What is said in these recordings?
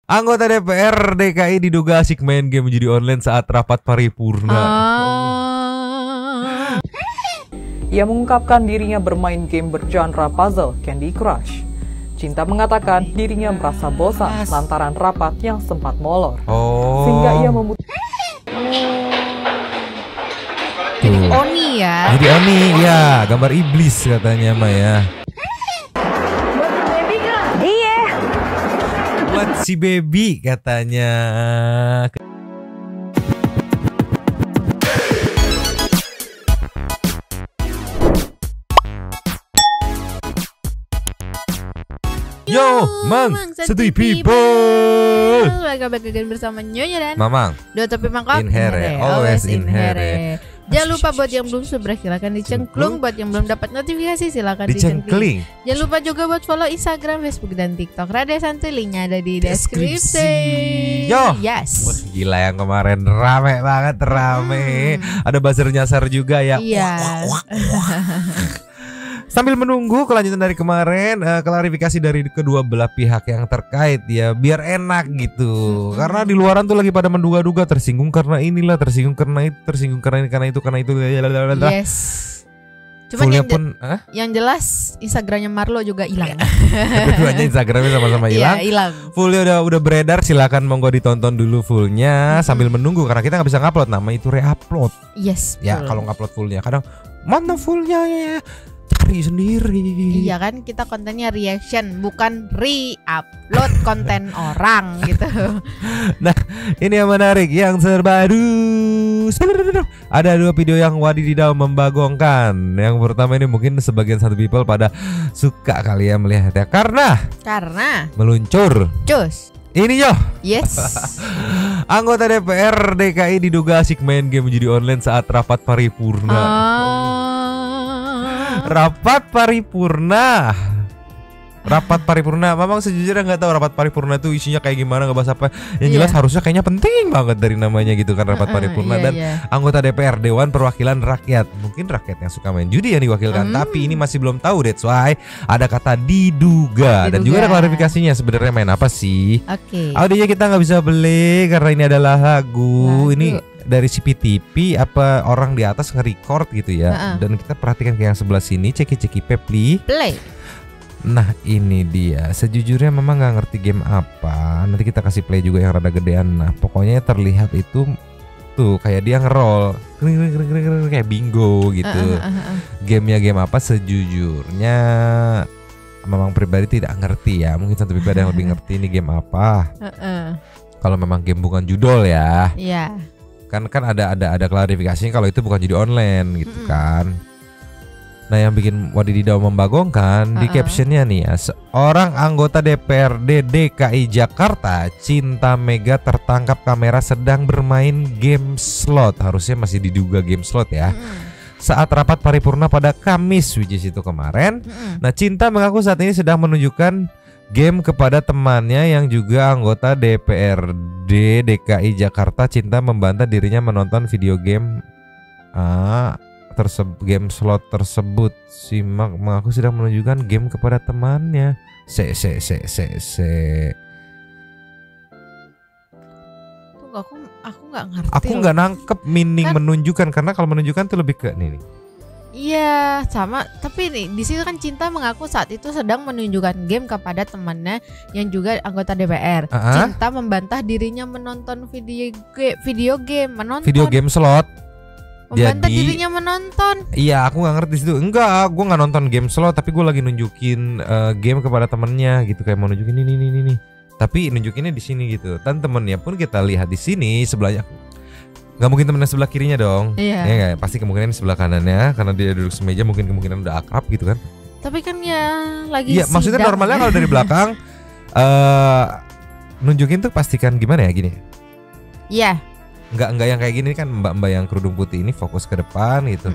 Anggota DPR DKI diduga asyik main game judi online saat rapat paripurna. Ia mengungkapkan dirinya bermain game bergenre puzzle Candy Crush. Cinta mengatakan dirinya merasa bosan lantaran rapat yang sempat molor. Sehingga ia memutuskan Jadi Oni ya. Jadi Oni ya, gambar iblis katanya mah ya. Iya. Buat si baby katanya. Yo, Mang, Setuy People. Welcome back again bersama Nyonya dan Mamang. Dua topi mangkok. In here, always in here. Jangan lupa buat yang belum subscribe silakan dicengklung. Buat yang belum dapat notifikasi silakan dicengkling. Jangan lupa juga buat follow Instagram, Facebook dan TikTok Rada Santuy, linknya ada di deskripsi. Yo, yes. Wah, gila yang kemarin rame banget rame. Ada buzzer nyasar juga ya. Iya. Sambil menunggu kelanjutan dari kemarin, klarifikasi dari kedua belah pihak yang terkait ya, biar enak gitu. Karena di luaran tuh lagi pada menduga-duga, tersinggung karena inilah, tersinggung karena itu, tersinggung karena ini, karena itu. Yes. Cuman yang yang jelas Instagramnya Marlo juga hilang. keduanya Instagramnya sama-sama hilang. Iya, hilang. Fullnya udah beredar, silakan monggo ditonton dulu fullnya sambil menunggu karena kita nggak bisa ngupload, nama itu reupload. Yes. Ya kalau ngupload fullnya, kadang mana fullnya ya. Cari sendiri. Iya kan, kita kontennya reaction bukan re-upload konten orang gitu. Nah, ini yang menarik, yang terbaru. Ada dua video yang wadidaw membagongkan. Yang pertama ini mungkin sebagian satu people pada suka kali ya melihatnya karena meluncur. Cus. Ini yo. Yes. Anggota DPR DKI diduga asyik main game judi online saat rapat paripurna. Rapat paripurna, Mamang sejujurnya nggak tahu rapat paripurna itu isinya kayak gimana, nggak bahas apa. Yang jelas harusnya kayaknya penting banget dari namanya gitu kan, rapat paripurna dan anggota DPR Dewan Perwakilan Rakyat. Mungkin rakyat yang suka main judi yang diwakilkan, tapi ini masih belum tahu. That's why ada kata diduga. Dan juga ada klarifikasinya sebenarnya main apa sih. Audionya kita nggak bisa beli karena ini adalah lagu. Ini dari CPTV apa orang di atas nge-record gitu ya. Dan kita perhatikan ke yang sebelah sini, ceki play. Nah ini dia, sejujurnya memang nggak ngerti game apa. Nanti kita kasih play juga yang rada gedean. Nah pokoknya terlihat itu tuh kayak dia ngerol kayak bingo gitu. Gamenya game apa sejujurnya memang pribadi tidak ngerti ya. Mungkin satu pribadi yang lebih ngerti ini game apa. Kalau memang game bukan judul ya. Iya. Kan ada klarifikasinya kalau itu bukan judi online gitu kan. Nah yang bikin wadidaw membagongkan di captionnya nih ya, seorang anggota DPRD DKI Jakarta Cinta Mega tertangkap kamera sedang bermain game slot. Harusnya masih diduga game slot ya. Saat rapat paripurna pada Kamis, which is itu kemarin. Nah Cinta mengaku saat ini sedang menunjukkan game kepada temannya yang juga anggota DPRD DKI Jakarta. Cinta membantah dirinya menonton video game game slot tersebut. Simak mengaku sedang menunjukkan game kepada temannya. Tunggu, aku nggak ngerti. Aku nggak nangkep meaning menunjukkan, karena kalau menunjukkan tuh lebih ke nih. Iya sama, tapi nih di situ kan Cinta mengaku saat itu sedang menunjukkan game kepada temannya yang juga anggota DPR. Cinta membantah dirinya menonton video game slot. Membantah dirinya menonton. Iya, aku nggak ngerti situ. Enggak, gue nggak nonton game slot, tapi gue lagi nunjukin game kepada temennya gitu, kayak mau nunjukin ini. Tapi nunjukinnya di sini gitu. Dan temennya pun kita lihat di sini sebelahnya. Gak mungkin temennya sebelah kirinya dong. Iya gak? Pasti kemungkinan sebelah kanannya, karena dia duduk semeja, mungkin kemungkinan udah akrab gitu kan. Tapi kan ya lagi iya, maksudnya normalnya kalau dari belakang nunjukin tuh pastikan gimana ya, gini. Iya. Enggak yang kayak gini kan, mbak-mbak yang kerudung putih ini fokus ke depan gitu.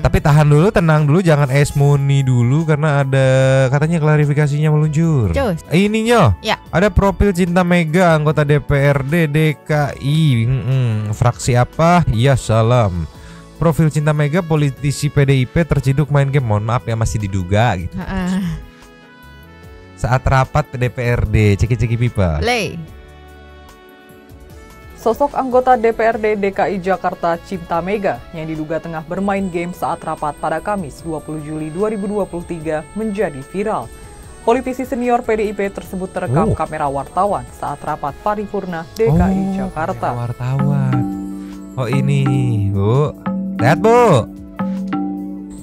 Tapi tahan dulu, tenang dulu, jangan esmoni dulu karena ada katanya klarifikasinya meluncur. Ininya ya. Ada profil Cinta Mega anggota DPRD DKI. Fraksi apa? Ya salam. Profil Cinta Mega politisi PDIP terciduk main game. Mohon maaf ya, masih diduga gitu. Saat rapat DPRD, ceki pipa. Sosok anggota DPRD DKI Jakarta Cinta Mega yang diduga tengah bermain game saat rapat pada Kamis 20 Juli 2023 menjadi viral. Politisi senior PDIP tersebut terekam kamera wartawan saat rapat paripurna DKI Jakarta. Wartawan. Oh ini, Bu. Lihat, Bu.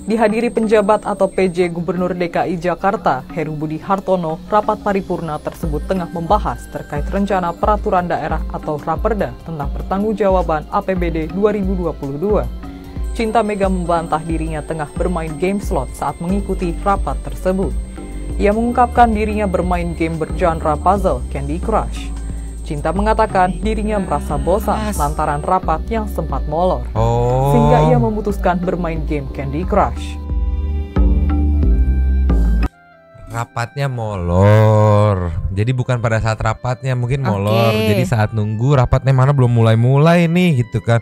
Dihadiri penjabat atau PJ Gubernur DKI Jakarta, Heru Budi Hartono, rapat paripurna tersebut tengah membahas terkait rencana peraturan daerah atau Raperda tentang pertanggungjawaban APBD 2022. Cinta Mega membantah dirinya tengah bermain game slot saat mengikuti rapat tersebut. Ia mengungkapkan dirinya bermain game bergenre puzzle Candy Crush. Cinta mengatakan dirinya merasa bosan lantaran rapat yang sempat molor, sehingga ia memutuskan bermain game Candy Crush. Rapatnya molor, jadi bukan pada saat rapatnya mungkin molor, jadi saat nunggu rapatnya mana belum mulai nih gitu kan,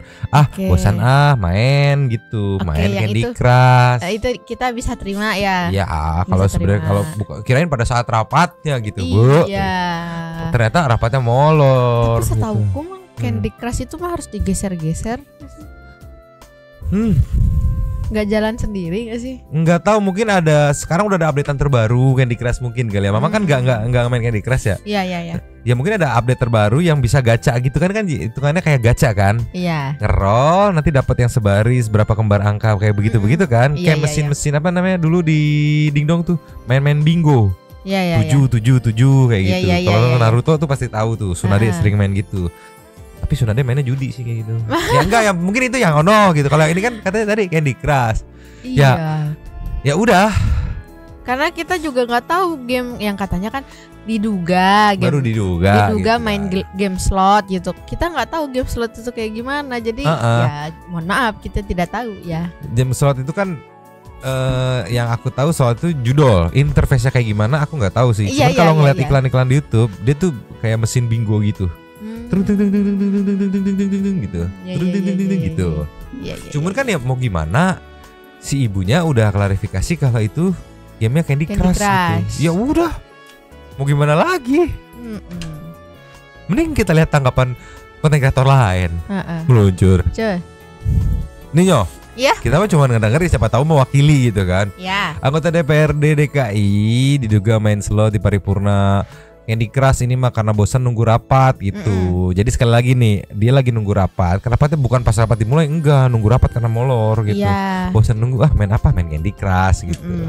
bosan main gitu, main Candy Crush. Itu kita bisa terima ya. Ya kalau sebenarnya kalau kirain pada saat rapatnya gitu, Bu. Iya. Ternyata rapatnya molor. Tapi setahuku mah Candy Crush itu mah harus digeser-geser. Nggak jalan sendiri nggak sih? Nggak tahu, mungkin sekarang udah ada updatean terbaru Candy Crush mungkin kali ya. Mama kan nggak main Candy Crush ya? Iya. Ya mungkin ada update terbaru yang bisa gacha gitu kan hitungannya kayak gacha kan? Iya. Ngerol nanti dapat yang sebaris berapa kembar angka kayak begitu kan? Iya, kayak mesin-mesin apa namanya dulu di Dingdong tuh main bingo. Iya. 7 kayak gitu. Kalau Naruto tuh pasti tahu tuh. Tsunade sering main gitu. Tapi Tsunade mainnya judi sih kayak gitu. Ya enggak ya mungkin itu yang gitu. Kalau ini kan katanya tadi Candy Crush. Iya. Ya udah. Karena kita juga nggak tahu game yang katanya kan diduga diduga gitu main game slot gitu. Kita nggak tahu game slot itu kayak gimana. Jadi ya mohon maaf kita tidak tahu ya. Game slot itu kan yang aku tahu soal itu judul, interface-nya kayak gimana aku nggak tahu sih. Cuman kalau ngeliat iklan-iklan di YouTube, dia tuh kayak mesin bingo gitu. Gitu. Gitu. Cuman kan ya mau gimana, si ibunya udah klarifikasi kalau itu gamenya Candy Crush. Gitu. Ya udah, mau gimana lagi? Mending kita lihat tanggapan konten kreator lain. Meluncur. Ninyo. Iya. Kita mah cuma ngedengerin, siapa tahu mewakili gitu kan. Iya. Anggota DPRD DKI diduga main slot di paripurna Candy Crush ini mah karena bosan nunggu rapat gitu. Jadi sekali lagi nih, dia lagi nunggu rapat. Rapatnya bukan pas rapat dimulai, enggak, nunggu rapat karena molor gitu. Bosan nunggu, main apa? Main Candy Crush gitu.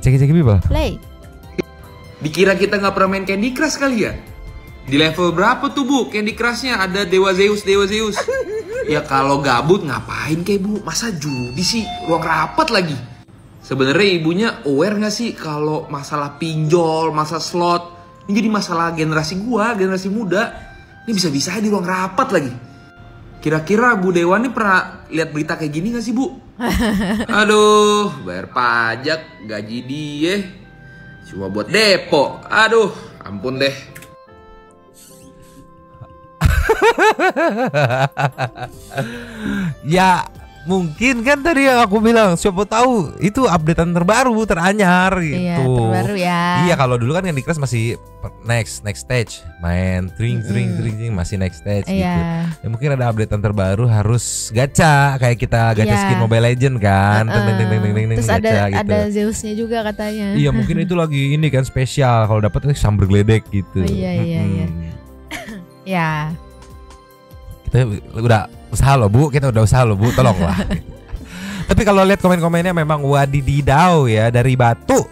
Cek Bibel. Play. Dikira kita nggak pernah main Candy Crush kali ya? Di level berapa tuh Bu Candy Crushnya? Ada Dewa Zeus. Ya kalau gabut ngapain kayak Bu? Masa judi sih? Ruang rapat lagi. Sebenarnya ibunya aware nggak sih kalau masalah pinjol, masalah slot ini jadi masalah generasi generasi muda. Ini bisa-bisa di ruang rapat lagi. Kira-kira Bu Dewa nih pernah lihat berita kayak gini nggak sih Bu? Aduh, bayar pajak, gaji dia cuma buat depo. Aduh, ampun deh. Ya mungkin kan tadi yang aku bilang, siapa tahu itu updatean terbaru teranyar gitu. Iya, terbaru ya. Iya, kalau dulu kan yang di kelas masih next stage, main tring masih next stage gitu. Ya mungkin ada updatean terbaru harus gacha kayak kita gacha skin Mobile Legend kan. Terus gacha, ada Zeusnya juga katanya. Iya, mungkin itu lagi ini kan spesial kalau dapat sambar geledek gitu. Iya. Ya. Kita udah usaha loh Bu, tolonglah. Tapi kalau lihat komen-komennya memang wadididaw ya, dari Batu.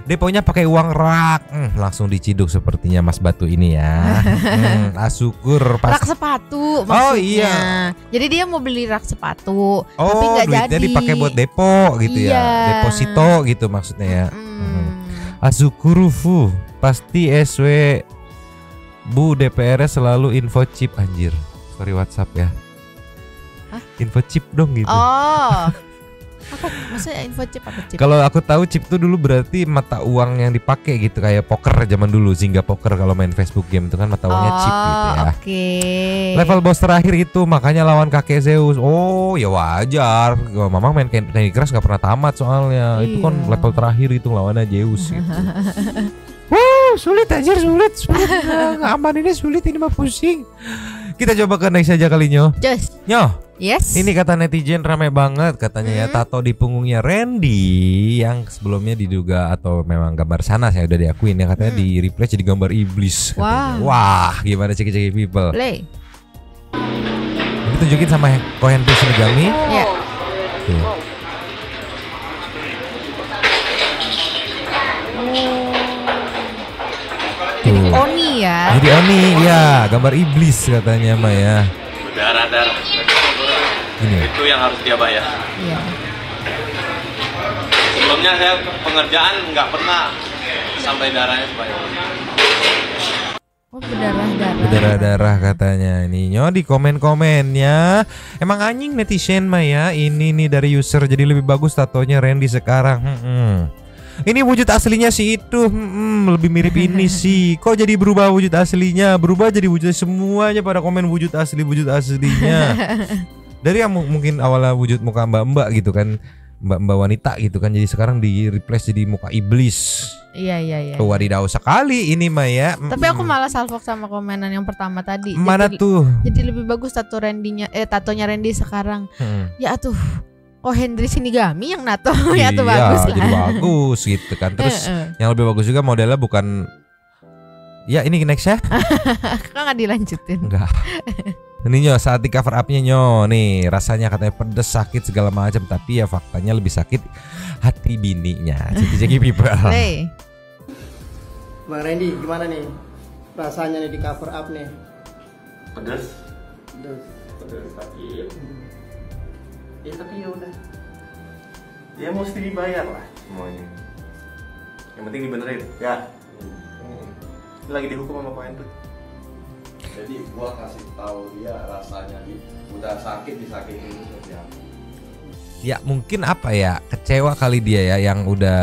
Deponya pakai uang rak, langsung diciduk sepertinya Mas Batu ini ya. Syukur pas rak sepatu maksudnya. Oh iya. Jadi dia mau beli rak sepatu, tapi nggak jadi. Duitnya dipakai buat depo gitu ya, deposito gitu maksudnya ya. Asyukurufu pasti SW Bu DPR selalu info chip anjir. Sorry WhatsApp ya. Info chip dong gitu. Oh. Apa maksudnya info chip apa chip? Kalau aku tahu chip tuh dulu berarti mata uang yang dipakai gitu, kayak poker zaman dulu, Zynga poker kalau main Facebook game itu kan mata uangnya chip gitu ya. Oke. Level boss terakhir itu makanya lawan kakek Zeus. Oh ya wajar. Mamang main Candy Crush gak pernah tamat soalnya. Itu kan level terakhir itu lawannya Zeus gitu. sulit anjir, sulit. Nggak aman ini, sulit ini mah pusing. Kita coba ke next aja kali Nyo. Nyo. Yes. Ini kata netizen ramai banget katanya ya, tato di punggungnya Randy yang sebelumnya diduga atau memang gambar sana saya udah diakuin ya, katanya di replace jadi gambar iblis. Wah, gimana ceki-ceki people? Play. Ini tunjukin sama Kohen Shinigami. Ya. Jadi Oni ya. Jadi Oni ya, gambar iblis katanya mah ya. Darah. Ini. Itu yang harus dia bayar. Iya. Sebelumnya saya pengerjaan nggak pernah sampai darahnya sebanyak ini. Oh, berdarah-darah. Berdarah-darah katanya ini Nyo di komen-komennya. Emang anjing netizen mah ya. Ini nih dari user, jadi lebih bagus tatonya Randy sekarang. Ini wujud aslinya sih itu. Lebih mirip ini sih. Kok jadi berubah wujud aslinya? Berubah jadi wujud semuanya pada komen wujud aslinya. Dari yang mungkin awalnya wujud muka mbak-mbak gitu kan, mbak-mbak wanita gitu kan, jadi sekarang di replace jadi muka iblis. Iya. Wadidaw sekali ini mah ya. Tapi aku malah salfok sama komenan yang pertama tadi. Mana tuh? Jadi lebih bagus tatonya Randy sekarang. Ya tuh. Henry Shinigami yang nato ya tuh bagus lah. Jadi bagus gitu kan. Terus yang lebih bagus juga modelnya bukan. Ya ini next ya. Kok nggak dilanjutin? Enggak. Ini Nyo saat di cover up-nya Nyo nih, rasanya katanya pedes, sakit segala macam, tapi ya faktanya lebih sakit hati bininya. Ceki-ceki people. Hey. Bang Randy gimana nih rasanya nih di cover up nih? Pedas Sakit. Ya tapi ya udah. Ya mesti dibayar lah semuanya. yang penting dibenerin ya. Ini lagi dihukum sama Pak Hendrik. Jadi gua kasih tahu dia rasanya udah sakit disakitin itu seperti apa. Ya mungkin apa ya, kecewa kali dia ya, yang udah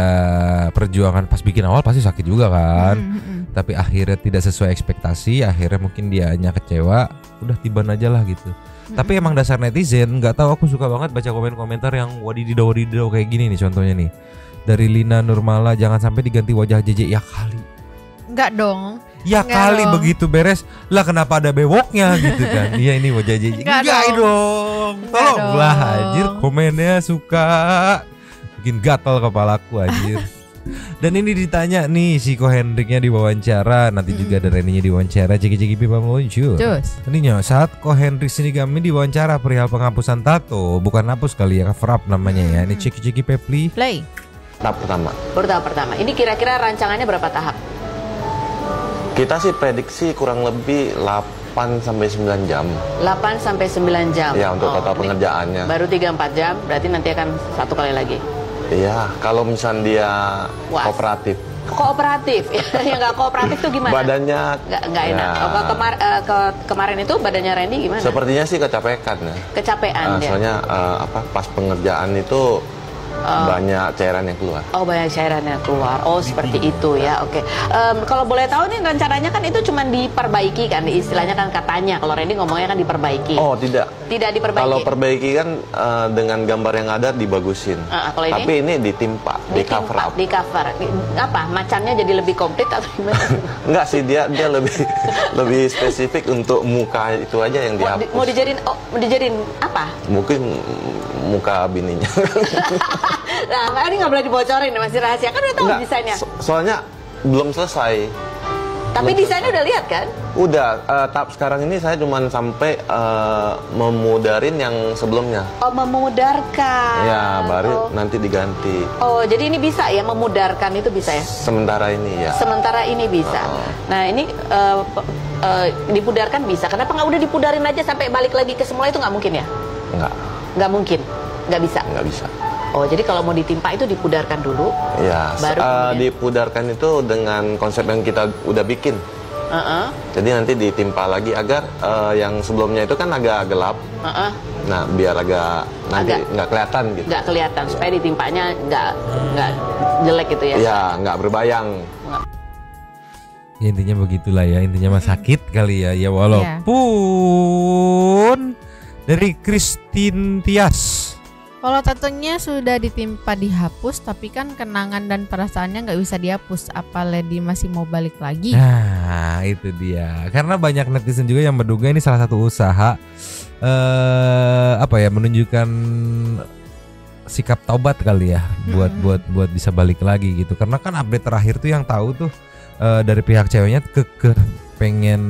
perjuangan pas bikin awal pasti sakit juga kan. Tapi akhirnya tidak sesuai ekspektasi, akhirnya mungkin dia hanya kecewa, udah tiban aja lah gitu. Tapi emang dasar netizen, nggak tahu, aku suka banget baca komen-komentar yang wadidaw kayak gini nih contohnya nih. Dari Lina Nurmala, jangan sampai diganti wajah JJ. Ya kali. Enggak dong. Ya enggak kali dong. Begitu beres lah kenapa ada bewoknya gitu kan. Iya ini wajah JJ. Enggak dong. Tolonglah anjir, komennya suka bikin gatal kepalaku anjir. Dan ini ditanya nih si Ko Hendriknya diwawancara, nanti juga ada Reninya diwawancara, ceki-ceki pipa meluncur. Ininya saat Ko Hendrik Shinigami diwawancara perihal penghapusan tato, bukan hapus kali ya, cover up namanya ya. Ini ceki-ceki Pepli. Play. Tahap pertama. Baru tahap pertama. Ini kira-kira rancangannya berapa tahap? Kita sih prediksi kurang lebih 8 sampai 9 jam. 8 sampai 9 jam. Ya, untuk total pengerjaannya. Baru 3-4 jam, berarti nanti akan satu kali lagi. Iya, kalau misalnya dia kooperatif. Kooperatif? Yang nggak kooperatif tuh gimana? Badannya nggak enak. Kemarin itu badannya Randy gimana? Sepertinya sih kecapean ya. Kecapean dia. Soalnya pas pengerjaan itu banyak cairan yang keluar. Oh, banyak cairan yang keluar. Oh, seperti itu ya. Oke. Kalau boleh tahu nih rencananya kan itu cuma diperbaiki kan, istilahnya kan katanya. Kalau Randy ngomongnya kan diperbaiki. Oh, tidak. Tidak diperbaiki. Kalau perbaiki kan dengan gambar yang ada dibagusin. Kalau ini? Tapi ini ditimpa, di cover up. Di cover. Apa? Macannya jadi lebih komplit atau gimana? Enggak sih, dia lebih spesifik untuk muka itu aja yang dihapus. Mau dijadiin apa? Mungkin muka bininya. Nah, ini nggak boleh dibocorin, masih rahasia kan, udah tahu desainnya. Soalnya belum selesai. Tapi desainnya udah lihat kan? Udah. Tahap sekarang ini saya cuma sampai memudarin yang sebelumnya. Oh, memudarkan. Ya, baru nanti diganti. Oh, jadi ini bisa ya, memudarkan itu bisa ya? Sementara ini ya. Sementara ini bisa. Nah, ini dipudarkan bisa. Kenapa nggak udah dipudarin aja sampai balik lagi ke semula, itu nggak mungkin ya? Nggak mungkin. Nggak bisa. Nggak bisa. Oh, jadi kalau mau ditimpa itu dipudarkan dulu. Ya, baru dipudarkan itu dengan konsep yang kita udah bikin. Jadi nanti ditimpa lagi agar yang sebelumnya itu kan agak gelap. Nah, biar agak nanti nggak kelihatan gitu. Nggak kelihatan, supaya ditimpanya nggak jelek gitu ya? Ya, nggak berbayang. Ya, intinya begitulah ya, intinya mah sakit kali ya. Ya walaupun dari Christine Tias. Kalau tatonya sudah ditimpa dihapus, tapi kan kenangan dan perasaannya nggak bisa dihapus. Apa Lady masih mau balik lagi? Nah itu dia. Karena banyak netizen juga yang menduga ini salah satu usaha menunjukkan sikap taubat kali ya, buat bisa balik lagi gitu. Karena kan update terakhir tuh yang tahu tuh dari pihak ceweknya pengen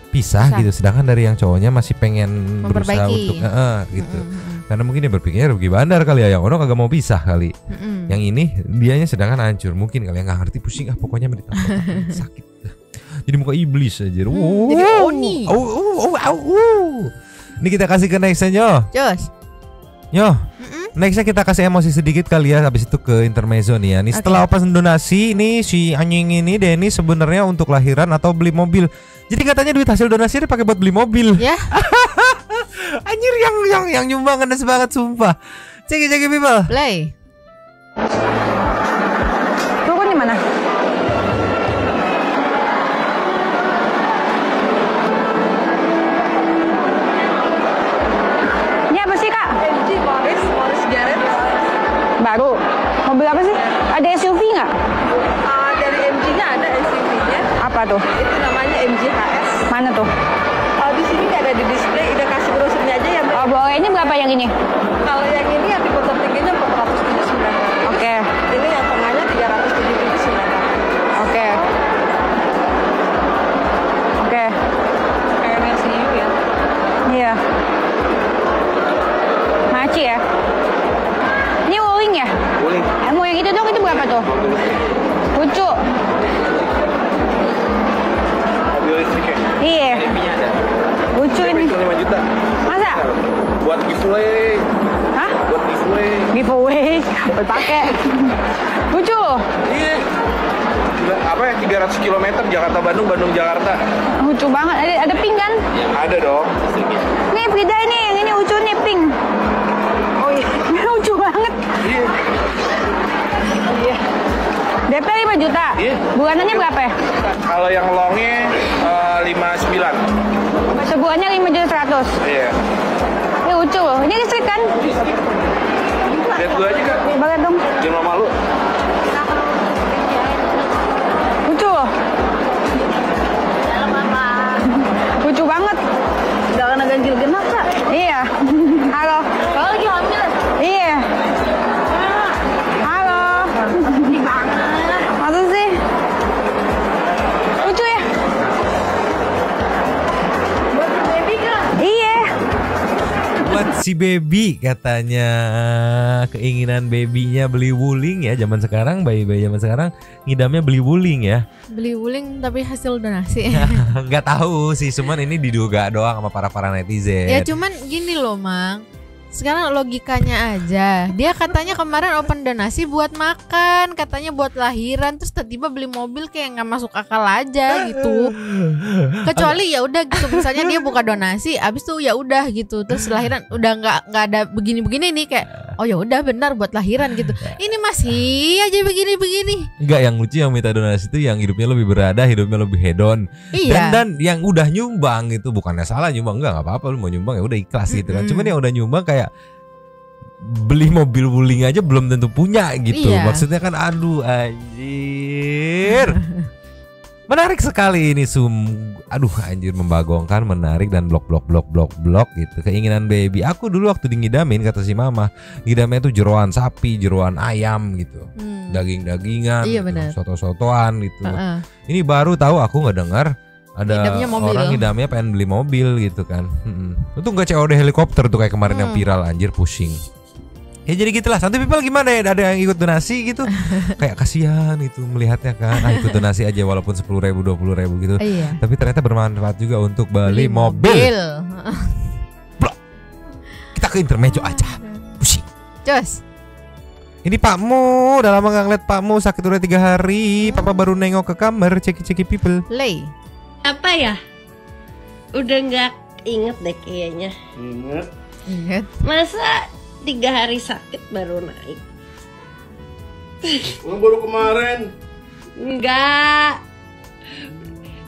pisah gitu, sedangkan dari yang cowoknya masih pengen berusaha untuk gitu. Karena mungkin dia berpikirnya rugi bandar kali ya, yang ono kagak mau pisah kali. Yang ini dianya sedangkan hancur, mungkin kali ya, nggak ngerti, pusing pokoknya ditambah sakit. Jadi muka iblis aja. Jadi oni. Ini kita kasih ke nextnya Nyo. Nyo. Nextnya kita kasih emosi sedikit kali ya, habis itu ke intermezzo nih ya. Nih setelah open donasi, ini si anjing ini Denny sebenarnya untuk lahiran atau beli mobil. Jadi katanya duit hasil donasi dipakai buat beli mobil. Ya. Anjir yang nyumbang ngenes banget sumpah. Cek people. Play. Turun di mana? Ini apa sih, Kak? MG Morris Garrett. Baru. Mobil apa sih? Ada SUV nggak? Dari MG-nya ada SUV-nya. Apa tuh? Itu namanya MG HS. Mana tuh? Di sini nggak ada di display, udah kasih brosurnya aja ya. Oh, boleh. Ini berapa yang ini? Kalau yang ini yang tipe tertingginya 479. Oke. Ini yang tengahnya 379. Oke. Kayak Mercy U ya. Iya. Maci ya. Ini Wuling ya? Wuling. Mau yang itu dong, itu berapa tuh? Lucu. Mobil listrik ya? Iya. Lebihnya ada. Lucu ini. 5 juta. Masa? Buat giveaway. Hah? Buat giveaway. Giveaway. Buat pakai. Lucu. Iya. Apa ya, 300 km Jakarta Bandung, Bandung Jakarta. Lucu banget. Ada pink kan? Ya, ada dong listriknya. Nih Frida ini, yang ini lucu nih, pink. Oh iya. Lucu banget. Iya. DP 5 juta. Iya. Bulanannya berapa ya? Kalau yang longnya 59. Sebulannya 5.100.000. Iya. Ini lucu loh. Ini listrik kan? Lihat gue aja Kak. Banget dong. Jangan malu. Lucu loh. Lucu banget. Jangan ganjil genap Kak. Iya. Halo. Kalau lagi hamil. Iya. Halo. Masa sih? Lucu ya? Buat baby Kak. Iya. Buat si baby katanya, keinginan babynya beli Wuling ya. Zaman sekarang bayi-bayi zaman sekarang ngidamnya beli Wuling ya. Beli Wuling tapi hasil donasi. Nggak tahu sih, cuman ini diduga doang sama para netizen. Ya cuman gini loh Mang, sekarang logikanya aja, dia katanya kemarin open donasi buat makan, katanya buat lahiran, terus tiba-tiba beli mobil kayak nggak masuk akal aja gitu. Kecuali ya udah gitu, misalnya dia buka donasi, abis tuh ya udah gitu, terus lahiran udah nggak ada begini-begini nih kayak, oh ya udah benar buat lahiran gitu. Ini masih aja begini-begini. Enggak, yang lucu yang minta donasi itu yang hidupnya lebih berada, hidupnya lebih hedon. Iya. Dan yang udah nyumbang itu bukannya salah nyumbang, enggak apa-apa, lu mau nyumbang ya udah ikhlas gitu kan. Cuman yang udah nyumbang kayak beli mobil Wuling aja belum tentu punya gitu. Iya. Maksudnya kan aduh anjir. Menarik sekali ini aduh anjir, membagongkan, menarik dan blok gitu. Keinginan baby. Aku dulu waktu ngidamin kata si mama, ngidamnya tuh jeroan sapi, jeroan ayam gitu. Daging-dagingan, Iya, gitu, soto-sotoan gitu. Ini baru tahu, aku nggak dengar ada orang ngidamnya pengen beli mobil gitu kan. Itu nggak COD helikopter tuh kayak kemarin yang viral, anjir pusing. Ya jadi gitulah. Santai people gimana ya, ada yang ikut donasi gitu. Kayak kasihan itu melihatnya kan, ikut donasi aja walaupun 10.000 20.000 gitu. Iya. Tapi ternyata bermanfaat juga untuk beli mobil. Blok. Kita ke intermezzo aja. Pusing. Cus. Ini Pakmu, udah lama gak ngeliat Pakmu, sakit udah 3 hari. Papa baru nengok ke kamar, ceki people. Play. Apa ya? Udah nggak inget deh kayaknya. Ingat. Masa 3 hari sakit baru naik? Baru kemarin. Enggak.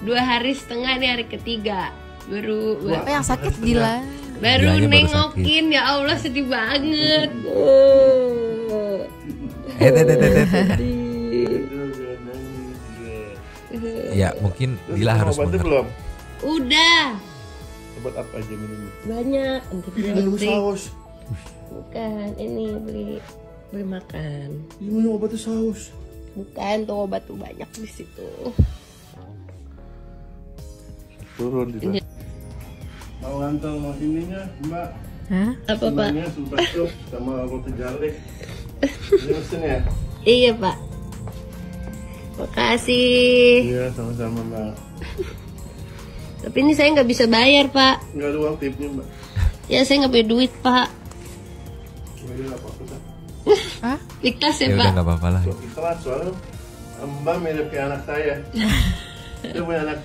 2 hari setengah, nih hari ketiga baru. Apa yang sakit gila? Baru nengokin, ya Allah sedih banget. Ya mungkin Dila harus mengerti. Belum? Udah. Obat apa aja minum? Banyak. Minum saus. Bukan, ini beli makan. Ini minum obat saus. Bukan, tuh obat tuh banyak di situ. Turun di. Mau ngantar ininya, Mbak? Hah? Apa, Pak? Sumpah tuh sama roti garlic. Ini mesin ya? Iya, Pak. Makasih. Iya, sama-sama, Mbak. Tapi ini saya nggak bisa bayar, Pak. Nggak ada uang tipnya, Mbak. Ya, saya nggak punya duit, Pak. Nggak apa-apa, Pak. Hah? Ikhlas ya, Pak? Pak? Nggak apa-apa lah. Ikhlas, soalnya Mbak mirip kayak anak saya. Dia punya anak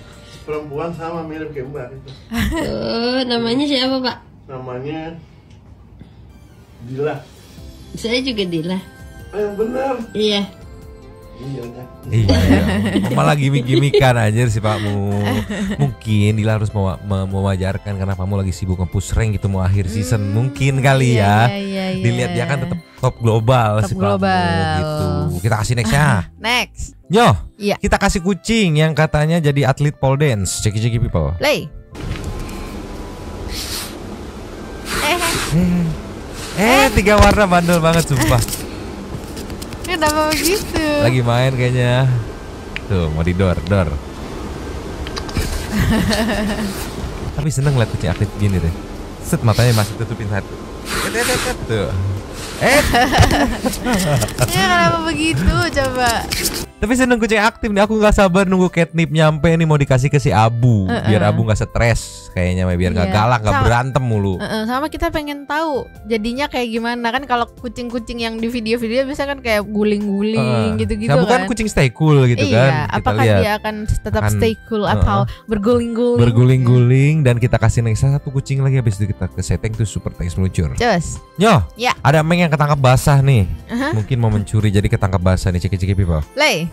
perempuan sama mirip kayak Mbak itu. Namanya siapa, Pak? Namanya Dila. Saya juga Dila. Yang benar. Iya. Iya, malah gimmick-gimmickan aja sih Pakmu. Mungkin Dila harus mewajarkan karena Pakmu lagi sibuk nge-push rank gitu mau akhir season. Mungkin kali ya. Dilihat dia kan tetap top global si Pakmu gitu. Kita kasih nextnya. Next. Yo, kita kasih kucing yang katanya jadi atlet pole dance. Ceki people. Play. Tiga warna bandel banget sumpah. Kenapa begitu? Lagi main kayaknya. Tuh mau di door. Tapi seneng liat kucing aktif gini deh. Set matanya masih tutupin satu. Tuh. Ya kenapa begitu coba? Tapi seneng kucing aktif nih. Aku nggak sabar nunggu catnip nyampe nih mau dikasih ke si Abu. Biar Abu nggak stres kayaknya, biar nggak galak, nggak berantem mulu. Sama kita pengen tahu jadinya kayak gimana kan kalau kucing-kucing yang di video-video biasa kan kayak guling-guling gitu-gitu kan. Bukan kucing stay cool gitu kan. Apakah dia akan tetap stay cool atau berguling-guling? Berguling-guling dan kita kasih next satu kucing lagi habis itu kita ke setting tuh super thanks meluncur. Cus. Yo. Ada Meng yang ketangkap basah nih. Mungkin mau mencuri jadi ketangkap basah nih. Ceki people. Lay.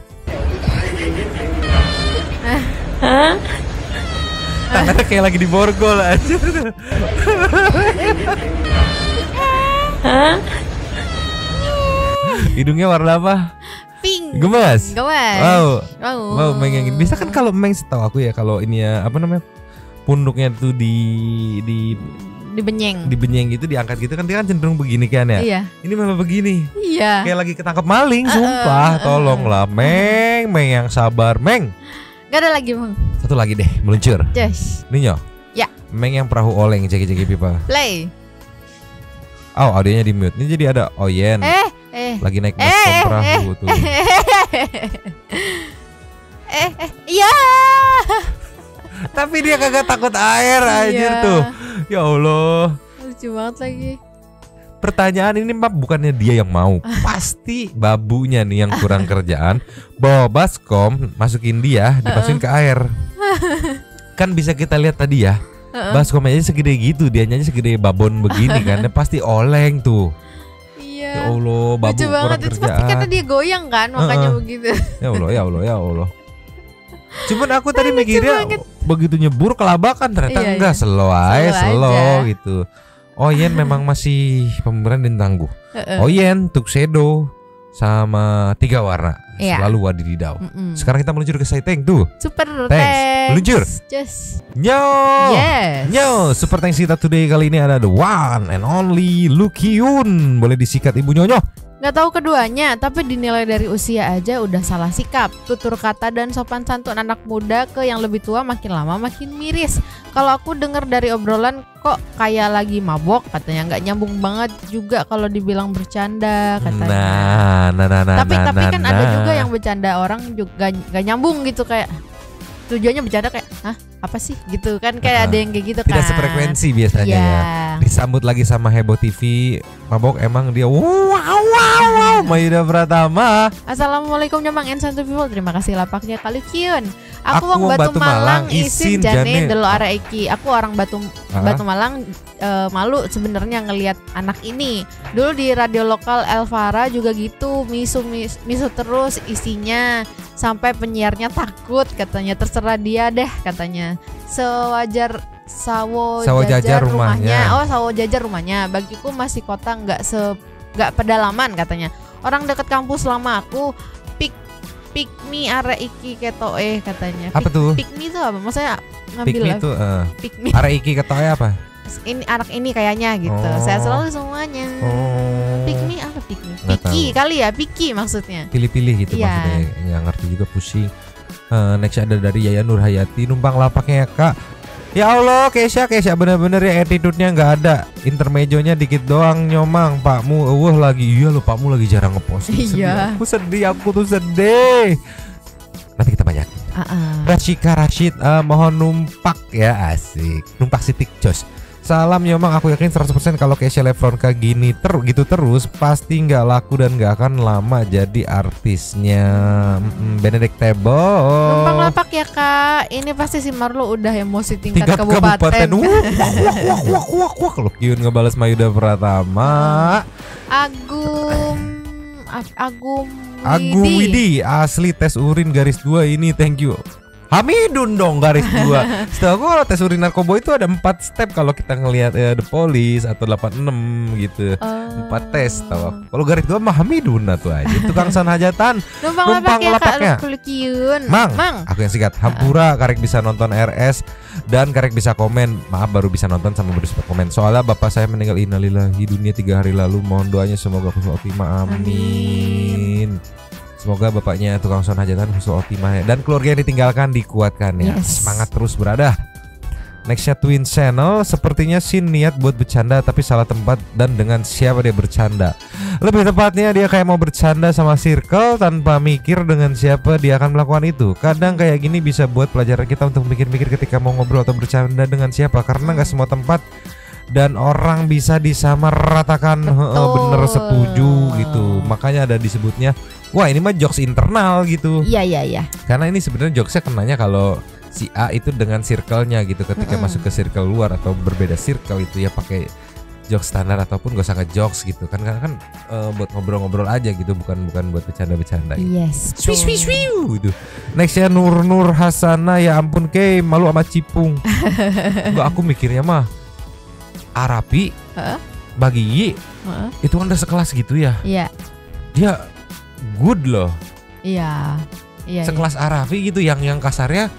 Tangannya kayak lagi di borgol aja. Hidungnya warna apa? Pink. Gemas. Wow. Meng yang ini. Bisa kan kalau Meng setahu aku ya kalau ini ya apa namanya? Punduknya tuh dibenyeng gitu, diangkat gitu kan dia kan cenderung begini kan ya. Iya. Ini memang begini. Iya. Kayak lagi ketangkep maling, sumpah. Tolonglah Meng yang sabar, Meng. Gak ada lagi, Bang. Satu lagi deh, meluncur. Yes. Ninyo. Ya. Meng yang perahu oleng, ceki pipa. Play. Oh, audionya di mute. Ini jadi ada Oyen. Lagi naik baskom perahu tuh. Iya. Tapi dia kagak takut air anjir tuh. Ya Allah. Lucu banget lagi. Pertanyaan ini mah bukannya dia yang mau. Pasti babunya nih yang kurang kerjaan. Bawa baskom, masukin dia, dimasukin ke air. Kan bisa kita lihat tadi ya. Baskom aja segede gitu, dianya aja segede babon begini kan. Pasti oleng tuh. Iya. Ya Allah, babu lucu kurang banget. kerjaan. Itu pasti karena dia goyang kan, makanya begitu. Ya Allah. Cuman aku tadi mikirnya begitu nyebur kelabakan, ternyata enggak, slow gitu. Oyen memang masih pemeran dan tangguh. Oyen, Tuxedo sama 3 warna selalu wadididaw. Sekarang kita meluncur ke Saiteng tuh. Super thanks. Meluncur. Nyo, super thanks kita today kali ini ada the one and only Lukyun. Boleh disikat Ibu Nyonyo. Gak tahu keduanya, tapi dinilai dari usia aja udah salah sikap. Tutur kata dan sopan santun anak muda ke yang lebih tua makin lama makin miris. Kalau aku dengar dari obrolan kok kayak lagi mabok katanya, nggak nyambung banget juga kalau dibilang bercanda katanya. Tapi kan ada juga yang bercanda orang juga gak nyambung gitu, kayak tujuannya bercanda kayak hah apa sih gitu kan, kayak ada yang kayak gitu kan. Tidak sefrekuensi biasanya ya. Disambut lagi sama Heboh TV. Mabok emang dia wow Mayuda Pratama. Assalamualaikum Nyamang and Santu People. Terima kasih lapaknya Kali Kyun. Aku wong Batu Malang isin jane delo ara iki. Aku orang Batu Malang, malu sebenarnya ngelihat anak ini. Dulu di radio lokal Elvara juga gitu, misu terus isinya sampai penyiarnya takut katanya. Terserah dia deh katanya. Sawo Jajar rumahnya. Oh, Sawo Jajar rumahnya. Bagiku masih kota nggak pedalaman katanya. Orang dekat kampus lama aku pikmi are iki ketoe katanya. Apa tuh? Pikmi itu apa? Maksudnya ngambil pikmi itu pikmi. Are iki ketoe apa? Ini anak ini kayaknya gitu. Saya selalu semuanya. Pikmi apa pikmi? Piki kali ya, piki maksudnya. Pilih-pilih gitu maksudnya. Nggak ngerti juga, pusing. Next ada dari Yaya Nurhayati, numpang lapaknya ya kak. Ya Allah, Kesha bener-bener ya attitude-nya nggak ada. Intermezzonya dikit doang nyomang. Pakmu, lagi iya loh, Pakmu lagi jarang ngepost. Iya. Aku tuh sedih. Nanti kita banyak. Rashika Rashid, mohon numpak ya, asik. Numpak sitik jos. Salam Nyomang, aku yakin 100% kalau Kesha Lefronka gini gitu terus pasti nggak laku dan nggak akan lama jadi artisnya. Benedict Tebo. Numpang lapak ya kak. Ini pasti si Marlo udah emosi tingkat kabupaten. Wah, kalau Kyun ngebales Mayuda Pratama. Agum Widi asli tes urin garis 2 ini, thank you. Hamidun dong garis 2. Setahu gue kalau tes urin narkoba itu ada 4 step kalau kita ngelihat The Police atau 86 gitu. 4 tes tahu aku. Kalau garis 2 mah Hamidun tuh aja. Tukang san hajatan. Numpang lapaknya. Mang, aku yang sikat. Hampura karek bisa nonton RS dan karek bisa komen. Maaf baru bisa nonton sama baru bisa komen. Soalnya bapak saya meninggal innalillahi dunia 3 hari lalu. Mohon doanya semoga husnul khotimah. Amin. Semoga bapaknya tukang son hajatan husnul khotimah dan keluarga yang ditinggalkan dikuatkan ya. Semangat terus berada. Nextnya Twin Channel, sepertinya Shin niat buat bercanda tapi salah tempat dan dengan siapa dia bercanda. Lebih tepatnya dia kayak mau bercanda sama Circle tanpa mikir dengan siapa dia akan melakukan itu. Kadang kayak gini bisa buat pelajaran kita untuk mikir-mikir ketika mau ngobrol atau bercanda dengan siapa, karena nggak semua tempat dan orang bisa disamaratakan. Bener, setuju gitu. Makanya ada disebutnya, wah ini mah jokes internal gitu. Iya. Karena ini sebenarnya jokesnya kenanya kalau si A itu dengan circle-nya gitu. Ketika masuk ke circle luar atau berbeda circle itu ya pakai jokes standar ataupun gak usah nge-jokes gitu kan. Karena kan buat ngobrol-ngobrol aja gitu, bukan buat bercanda-bercanda gitu. Yes. Gitu. Nextnya Nur Hasana, ya ampun Kay, malu sama Cipung. Enggak, aku mikirnya mah Arapi bagi itu kan udah sekelas gitu ya. Iya. Dia good loh. Iya. Sekelas Arafi gitu yang kasarnya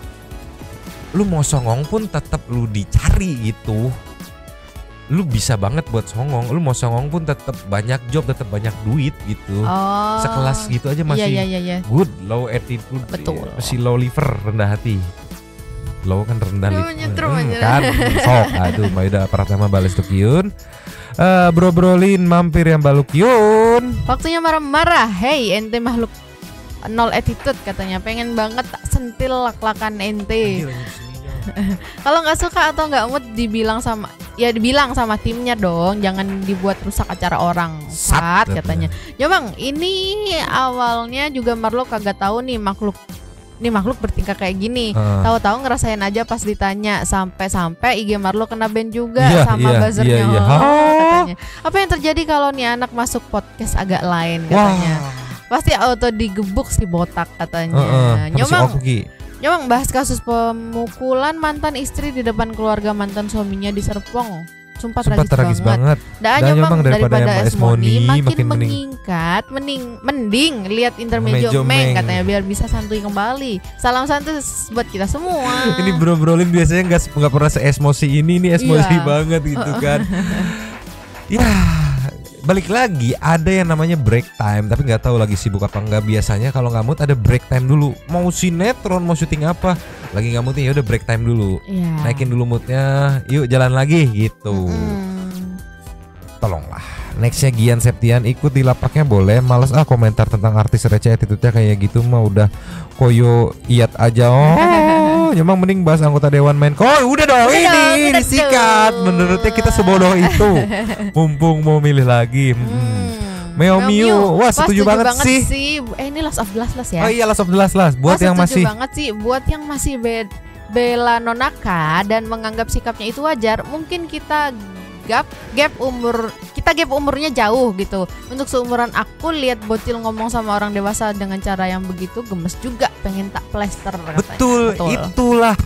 lu mau songong pun tetap lu dicari gitu. Lu bisa banget buat songong, lu mau songong pun tetap banyak job, tetap banyak duit gitu. Sekelas gitu aja masih good, low attitude. Betul. Masih low liver, rendah hati. Low kan rendah liver. Kan sok. Aduh, Mayuda Pratama balas tuh Kyun. Brolin mampir yang baluk Kyun. Waktunya marah-marah. Hey, ente makhluk nol attitude katanya. Pengen banget tak sentil lak-lakan ente. Kalau nggak suka atau nggak mood dibilang sama timnya dong. Jangan dibuat rusak acara orang. Sat katanya. Ya bang, ini awalnya juga Marlo kagak tahu nih makhluk bertingkah kayak gini. Tahu-tahu ngerasain aja pas ditanya, sampai IG Marlo kena ban juga sama buzzernya. Katanya. Apa yang terjadi kalau nih anak masuk podcast agak lain katanya. Pasti auto digebuk si botak katanya. Nyomang bahas kasus pemukulan mantan istri di depan keluarga mantan suaminya di Serpong. Sumpah tragis banget. Nyomang daripada esmoni makin meningkat, mending lihat intermezzo Meng katanya biar bisa santuy kembali. Salam santuy buat kita semua. Ini Brolin biasanya nggak pernah se-esmosi ini esmosi banget gitu kan. Ya, balik lagi ada yang namanya break time, tapi nggak tahu lagi sibuk apa enggak. Biasanya kalau nggak mood ada break time dulu. Mau sinetron, mau syuting apa, lagi nggak moodnya ya udah break time dulu. Naikin dulu moodnya, yuk jalan lagi gitu. Tolonglah. Nextnya Gian Septian, ikut di lapaknya boleh. Males komentar tentang artis receh, attitude-nya kayak gitu mah udah koyo iat aja. Memang mending bahas anggota dewan main. Udah dong, ini disikat. Menurutnya kita sebodoh itu. Mumpung mau milih lagi. Miu. Wah, setuju banget sih. Ini Last of the Last ya. Oh iya, Last of the Last. Buat yang masih banget sih, buat yang masih bela Nonaka dan menganggap sikapnya itu wajar, mungkin kita gap umurnya jauh gitu. Untuk seumuran aku lihat bocil ngomong sama orang dewasa dengan cara yang begitu gemes juga, pengen tak plester katanya. Betul. Itulah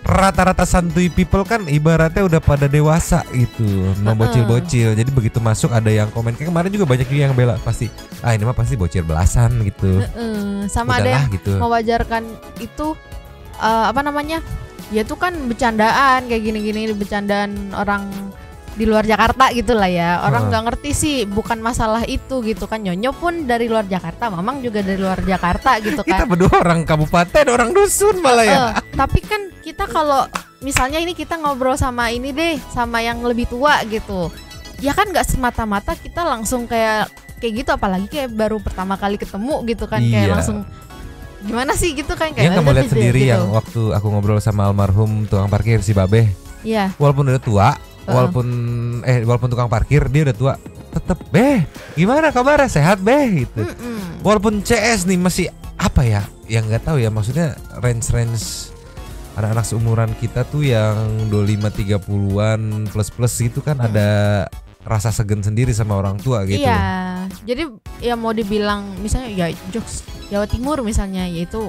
rata-rata santuy people kan ibaratnya udah pada dewasa gitu, mau bocil-bocil. Jadi begitu masuk ada yang komen, kayak kemarin juga banyak juga yang bela pasti, ini mah pasti bocil belasan gitu. Sama udahlah, ada yang gitu. mewajarkan itu apa namanya? Ya itu kan bercandaan kayak gini-gini, bercandaan orang di luar Jakarta gitu lah ya. Orang nggak ngerti sih, bukan masalah itu gitu kan. Nyonyo pun dari luar Jakarta, Mamang juga dari luar Jakarta gitu kan. Kita berdua orang kabupaten, orang dusun malah ya. Tapi kan kita kalau misalnya ini kita ngobrol sama ini deh, sama yang lebih tua gitu, ya kan nggak semata-mata kita langsung kayak gitu, apalagi kayak baru pertama kali ketemu gitu kan. Kayak langsung gimana sih gitu kan, kayak kamu lihat sendiri gitu. Yang waktu aku ngobrol sama almarhum tukang parkir si Babe. Iya. Walaupun udah tua, walaupun tukang parkir dia udah tua, tetep gimana kabarnya, sehat gitu. Walaupun CS nih masih apa ya, yang nggak tahu ya, maksudnya range anak-anak seumuran kita tuh yang 25-30an plus gitu kan ada rasa segan sendiri sama orang tua gitu. Iya. Jadi ya mau dibilang misalnya ya jokes Jawa Timur misalnya, yaitu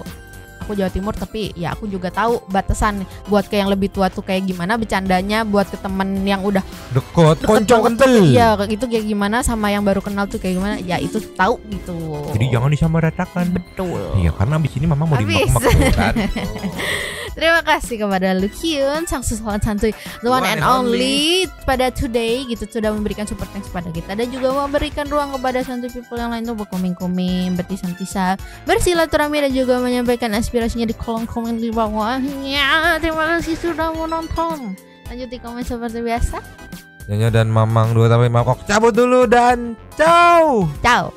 aku Jawa Timur tapi ya aku juga tahu batasan buat ke yang lebih tua tuh kayak gimana bercandanya, buat ke temen yang udah deket konco kental. Iya, itu kayak gimana, sama yang baru kenal tuh kayak gimana, ya itu tahu gitu. Jadi jangan disamaratakan. Betul. Iya, karena abis ini Mama mau dimak-mak kan. Terima kasih kepada Lukyun, sang susawan santuy, the one and only pada today gitu, sudah memberikan support thanks kepada kita dan juga memberikan ruang kepada santuy people yang lain tuh berkoming-koming, bertisam-tisam, bersilaturahmi dan juga menyampaikan aspirasinya di kolom komen di bawahnya. Terima kasih sudah menonton. Lanjut di komen seperti biasa. Nyonya dan Mamang 2 tambah Mangkok cabut dulu dan ciao. Ciao.